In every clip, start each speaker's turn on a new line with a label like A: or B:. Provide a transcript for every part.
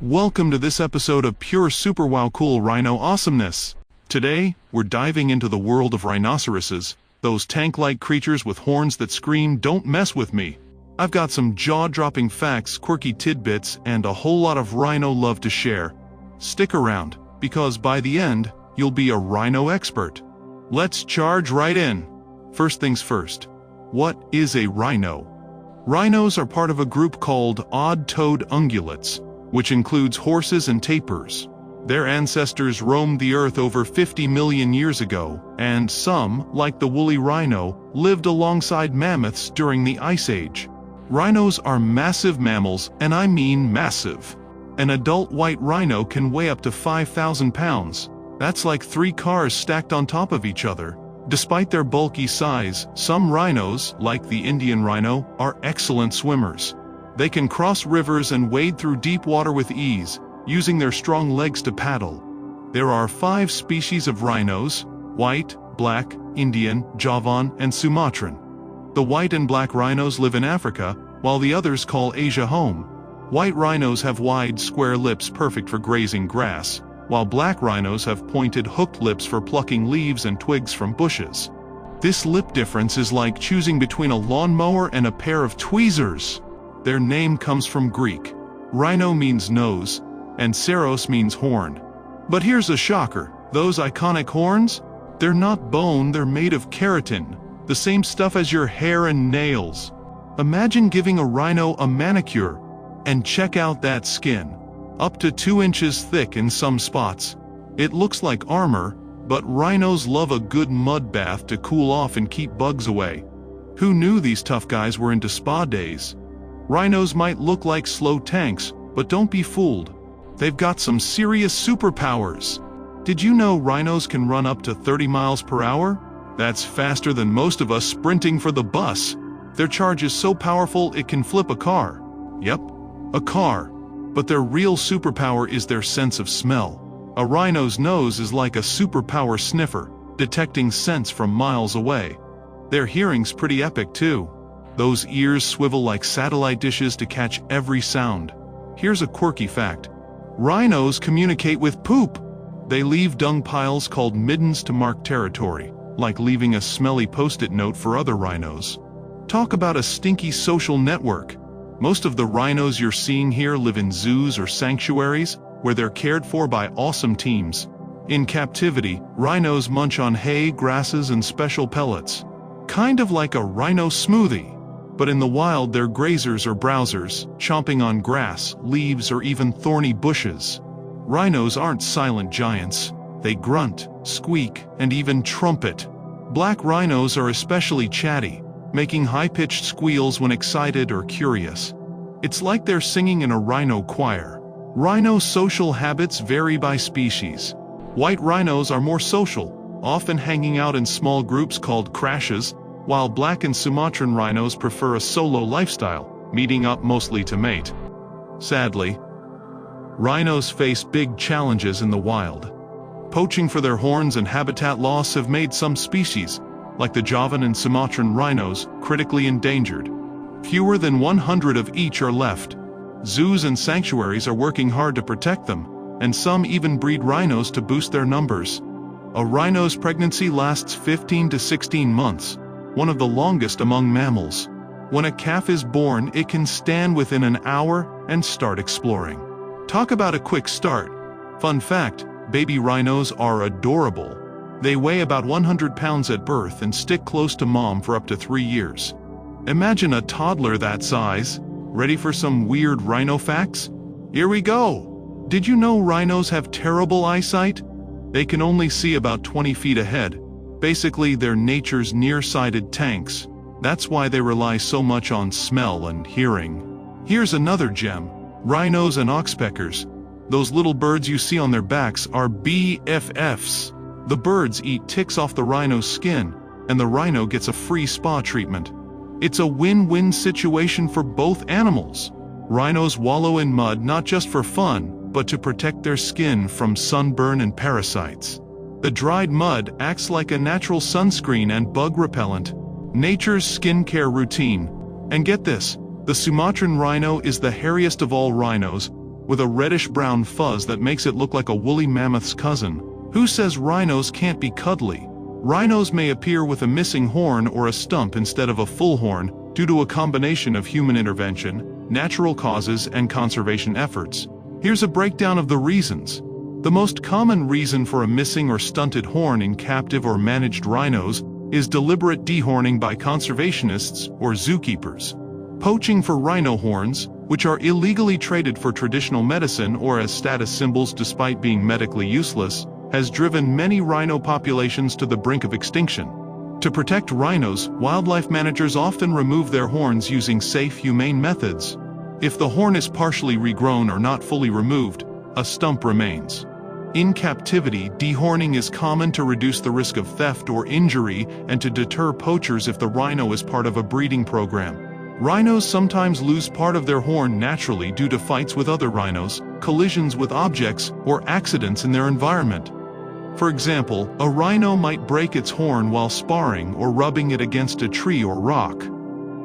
A: Welcome to this episode of pure super wow cool rhino awesomeness. Today, we're diving into the world of rhinoceroses, those tank-like creatures with horns that scream, "Don't mess with me." I've got some jaw-dropping facts, quirky tidbits, and a whole lot of rhino love to share. Stick around, because by the end, you'll be a rhino expert. Let's charge right in. First things first. What is a rhino? Rhinos are part of a group called odd-toed ungulates, which includes horses and tapirs. Their ancestors roamed the earth over 50 million years ago, and some, like the woolly rhino, lived alongside mammoths during the Ice Age. Rhinos are massive mammals, and I mean massive. An adult white rhino can weigh up to 5,000 pounds. That's like 3 cars stacked on top of each other. Despite their bulky size, some rhinos, like the Indian rhino, are excellent swimmers. They can cross rivers and wade through deep water with ease, using their strong legs to paddle. There are 5 species of rhinos: white, black, Indian, Javan, and Sumatran. The white and black rhinos live in Africa, while the others call Asia home. White rhinos have wide, square lips perfect for grazing grass, while black rhinos have pointed, hooked lips for plucking leaves and twigs from bushes. This lip difference is like choosing between a lawnmower and a pair of tweezers. Their name comes from Greek. Rhino means nose, and ceros means horn. But here's a shocker. Those iconic horns? They're not bone, they're made of keratin, the same stuff as your hair and nails. Imagine giving a rhino a manicure, and check out that skin. Up to 2 inches thick in some spots. It looks like armor, but rhinos love a good mud bath to cool off and keep bugs away. Who knew these tough guys were into spa days? Rhinos might look like slow tanks, but don't be fooled. They've got some serious superpowers. Did you know rhinos can run up to 30 miles per hour? That's faster than most of us sprinting for the bus. Their charge is so powerful it can flip a car. Yep, a car. But their real superpower is their sense of smell. A rhino's nose is like a superpower sniffer, detecting scents from miles away. Their hearing's pretty epic too. Those ears swivel like satellite dishes to catch every sound. Here's a quirky fact. Rhinos communicate with poop. They leave dung piles called middens to mark territory, like leaving a smelly post-it note for other rhinos. Talk about a stinky social network. Most of the rhinos you're seeing here live in zoos or sanctuaries, where they're cared for by awesome teams. In captivity, rhinos munch on hay, grasses, and special pellets. Kind of like a rhino smoothie. But in the wild, they're grazers or browsers, chomping on grass, leaves, or even thorny bushes. Rhinos aren't silent giants. They grunt, squeak, and even trumpet. Black rhinos are especially chatty, making high-pitched squeals when excited or curious. It's like they're singing in a rhino choir. Rhino social habits vary by species. White rhinos are more social, often hanging out in small groups called crashes, while black and Sumatran rhinos prefer a solo lifestyle, meeting up mostly to mate. Sadly, rhinos face big challenges in the wild. Poaching for their horns and habitat loss have made some species, like the Javan and Sumatran rhinos, critically endangered. Fewer than 100 of each are left. Zoos and sanctuaries are working hard to protect them, and some even breed rhinos to boost their numbers. A rhino's pregnancy lasts 15 to 16 months. One of the longest among mammals. When a calf is born, it can stand within an hour and start exploring. Talk about a quick start. Fun fact, baby rhinos are adorable. They weigh about 100 pounds at birth and stick close to mom for up to 3 years. Imagine a toddler that size. Ready for some weird rhino facts? Here we go! Did you know rhinos have terrible eyesight? They can only see about 20 feet ahead. Basically, they're nature's nearsighted tanks. That's why they rely so much on smell and hearing. Here's another gem. Rhinos and oxpeckers. Those little birds you see on their backs are BFFs. The birds eat ticks off the rhino's skin, and the rhino gets a free spa treatment. It's a win-win situation for both animals. Rhinos wallow in mud not just for fun, but to protect their skin from sunburn and parasites. The dried mud acts like a natural sunscreen and bug repellent. Nature's skincare routine. And get this, the Sumatran rhino is the hairiest of all rhinos, with a reddish-brown fuzz that makes it look like a woolly mammoth's cousin. Who says rhinos can't be cuddly? Rhinos may appear with a missing horn or a stump instead of a full horn due to a combination of human intervention, natural causes, and conservation efforts. Here's a breakdown of the reasons. The most common reason for a missing or stunted horn in captive or managed rhinos is deliberate dehorning by conservationists or zookeepers. Poaching for rhino horns, which are illegally traded for traditional medicine or as status symbols despite being medically useless, has driven many rhino populations to the brink of extinction. To protect rhinos, wildlife managers often remove their horns using safe, humane methods. If the horn is partially regrown or not fully removed, a stump remains. In captivity, dehorning is common to reduce the risk of theft or injury and to deter poachers if the rhino is part of a breeding program. Rhinos sometimes lose part of their horn naturally due to fights with other rhinos, collisions with objects, or accidents in their environment. For example, a rhino might break its horn while sparring or rubbing it against a tree or rock.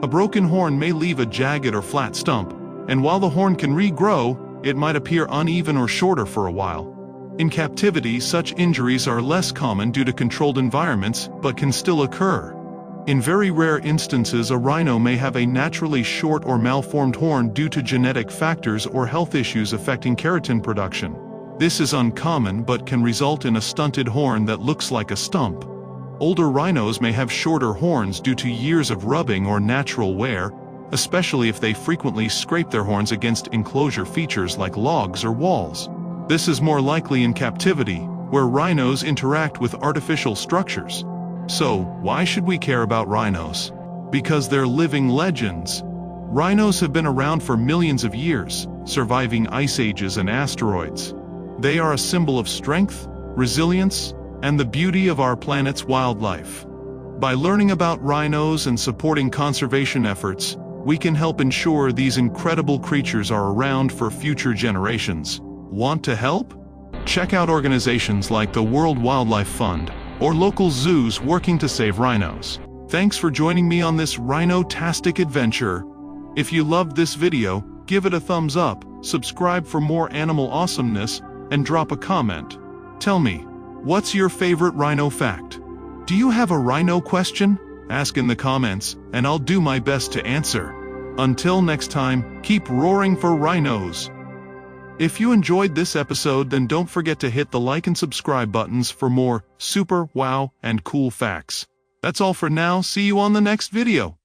A: A broken horn may leave a jagged or flat stump, and while the horn can regrow, it might appear uneven or shorter for a while. In captivity, such injuries are less common due to controlled environments, but can still occur. In very rare instances, a rhino may have a naturally short or malformed horn due to genetic factors or health issues affecting keratin production. This is uncommon but can result in a stunted horn that looks like a stump. Older rhinos may have shorter horns due to years of rubbing or natural wear, especially if they frequently scrape their horns against enclosure features like logs or walls. This is more likely in captivity, where rhinos interact with artificial structures. So, why should we care about rhinos? Because they're living legends. Rhinos have been around for millions of years, surviving ice ages and asteroids. They are a symbol of strength, resilience, and the beauty of our planet's wildlife. By learning about rhinos and supporting conservation efforts, we can help ensure these incredible creatures are around for future generations. Want to help? Check out organizations like the World Wildlife Fund or local zoos working to save rhinos. Thanks for joining me on this rhino-tastic adventure. If you loved this video, give it a thumbs up, subscribe for more animal awesomeness, and drop a comment. Tell me, what's your favorite rhino fact? Do you have a rhino question? Ask in the comments, and I'll do my best to answer. Until next time, keep roaring for rhinos. If you enjoyed this episode, then don't forget to hit the like and subscribe buttons for more super, wow, and cool facts. That's all for now. See you on the next video.